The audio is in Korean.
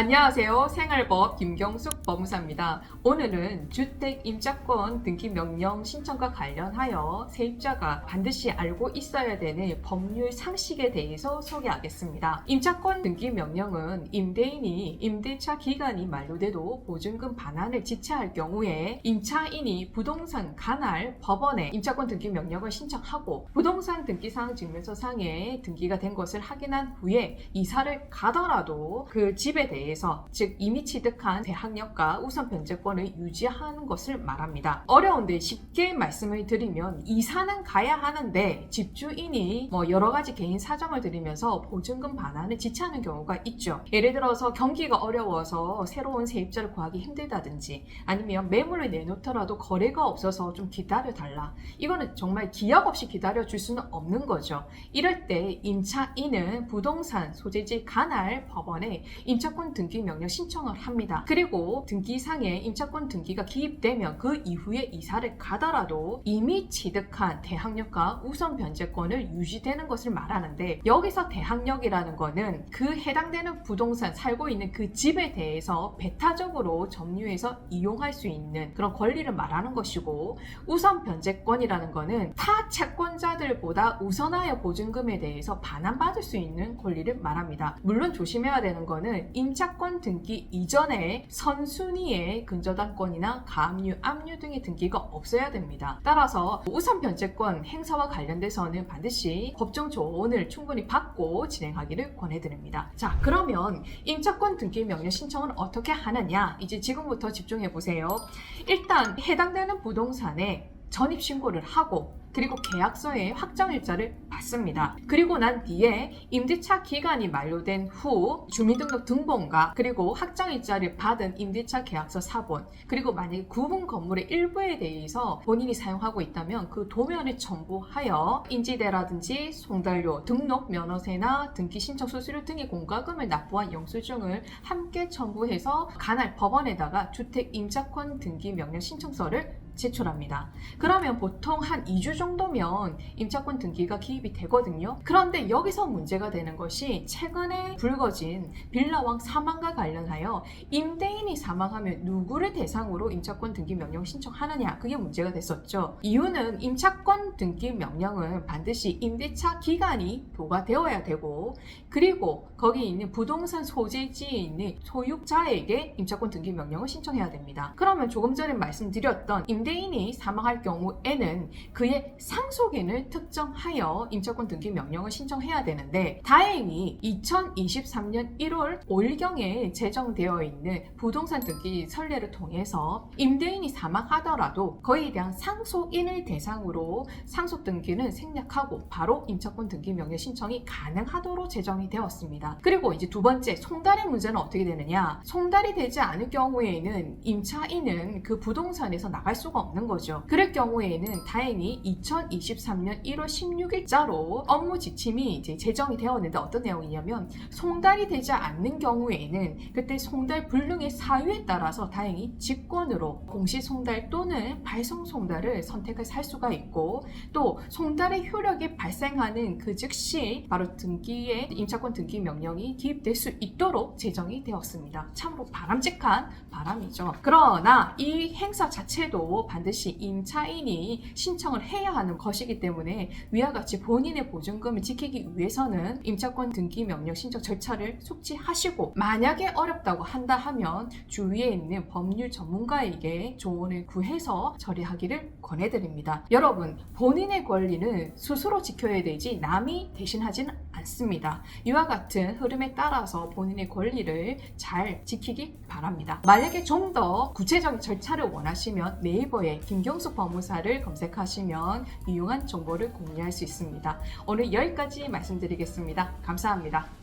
안녕하세요. 생활법 김경숙 법무사입니다. 오늘은 주택임차권 등기명령 신청과 관련하여 세입자가 반드시 알고 있어야 되는 법률 상식에 대해서 소개하겠습니다. 임차권 등기명령은 임대인이 임대차 기간이 만료돼도 보증금 반환을 지체할 경우에 임차인이 부동산 관할 법원에 임차권 등기명령을 신청하고 부동산 등기사항 증명서상에 등기가 된 것을 확인한 후에 이사를 가더라도 그 집에 대해서 즉 이미 취득한 대항력과 우선 변제권을 유지하는 것을 말합니다. 어려운데 쉽게 말씀을 드리면 이사는 가야 하는데 집주인이 여러 가지 개인 사정을 들이면서 보증금 반환을 지체하는 경우가 있죠. 예를 들어서 경기가 어려워서 새로운 세입자를 구하기 힘들다든지 아니면 매물을 내놓더라도 거래가 없어서 좀 기다려달라. 이거는 정말 기약 없이 기다려줄 수는 없는 거죠. 이럴 때 임차인은 부동산 소재지 관할 법원에 임차권 등기 명령 신청을 합니다. 그리고 등기상에 임차권 등기가 기입되면 그 이후에 이사를 가더라도 이미 취득한 대항력과 우선 변제권을 유지되는 것을 말하는데, 여기서 대항력이라는 거는 그 해당되는 부동산 살고 있는 그 집에 대해서 배타적으로 점유해서 이용할 수 있는 그런 권리를 말하는 것이고, 우선 변제권이라는 거는 타 채권자들보다 우선하여 보증금에 대해서 반환받을 수 있는 권리를 말합니다. 물론 조심해야 되는 거는 임차권 등기 이전에 선순위의 근저당권이나 가압류, 압류 등의 등기가 없어야 됩니다. 따라서 우선 변제권 행사와 관련돼서는 반드시 법정 조언을 충분히 받고 진행하기를 권해드립니다. 자, 그러면 임차권 등기 명령 신청은 어떻게 하느냐? 이제 지금부터 집중해 보세요. 일단 해당되는 부동산에 전입신고를 하고 그리고 계약서에 확정일자를 받습니다. 그리고 난 뒤에 임대차 기간이 만료된 후 주민등록 등본과 그리고 확정일자를 받은 임대차 계약서 사본, 그리고 만약에 구분 건물의 일부에 대해서 본인이 사용하고 있다면 그 도면을 첨부하여 인지대라든지 송달료, 등록 면허세나 등기 신청 수수료 등의 공과금을 납부한 영수증을 함께 첨부해서 관할 법원에다가 주택 임차권 등기 명령 신청서를 제출합니다. 그러면 보통 한 2주 정도면 임차권 등기가 기입이 되거든요. 그런데 여기서 문제가 되는 것이 최근에 불거진 빌라왕 사망과 관련하여 임대인이 사망하면 누구를 대상으로 임차권 등기 명령 신청하느냐, 그게 문제가 됐었죠. 이유는 임차권 등기 명령은 반드시 임대차 기간이 도과되어야 되고, 그리고 거기 있는 부동산 소재지에 있는 소유자에게 임차권 등기 명령을 신청해야 됩니다. 그러면 조금 전에 말씀드렸던 임대인이 사망할 경우에는 그의 상속인을 특정하여 임차권 등기 명령을 신청해야 되는데, 다행히 2023년 1월 5일경에 제정되어 있는 부동산 등기 선례를 통해서 임대인이 사망하더라도 그에 대한 상속인을 대상으로 상속 등기는 생략하고 바로 임차권 등기 명령 신청이 가능하도록 제정이 되었습니다. 그리고 이제 두 번째, 송달의 문제는 어떻게 되느냐? 송달이 되지 않을 경우에는 임차인은 그 부동산에서 나갈 수가 없는 거죠. 그럴 경우에는 다행히 2023년 1월 16일자로 업무 지침이 이제 제정이 되었는데, 어떤 내용이냐면 송달이 되지 않는 경우에는 그때 송달 불능의 사유에 따라서 다행히 직권으로 공시 송달 또는 발송 송달을 선택해서 할 수가 있고, 또 송달의 효력이 발생하는 그 즉시 바로 등기에 임차권 등기 명령이 기입될 수 있도록 제정이 되었습니다. 참으로 바람직한 바람이죠. 그러나 이 행사 자체도 반드시 임차인이 신청을 해야 하는 것이기 때문에 위와 같이 본인의 보증금을 지키기 위해서는 임차권 등기 명령 신청 절차를 숙지하시고, 만약에 어렵다고 한다 하면 주위에 있는 법률 전문가에게 조언을 구해서 처리하기를 권해드립니다. 여러분, 본인의 권리는 스스로 지켜야 되지 남이 대신하지는 않습니다. 이와 같은 흐름에 따라서 본인의 권리를 잘 지키기 바랍니다. 만약에 좀 더 구체적인 절차를 원하시면 네이버에 김경숙 법무사를 검색하시면 유용한 정보를 공유할 수 있습니다. 오늘 여기까지 말씀드리겠습니다. 감사합니다.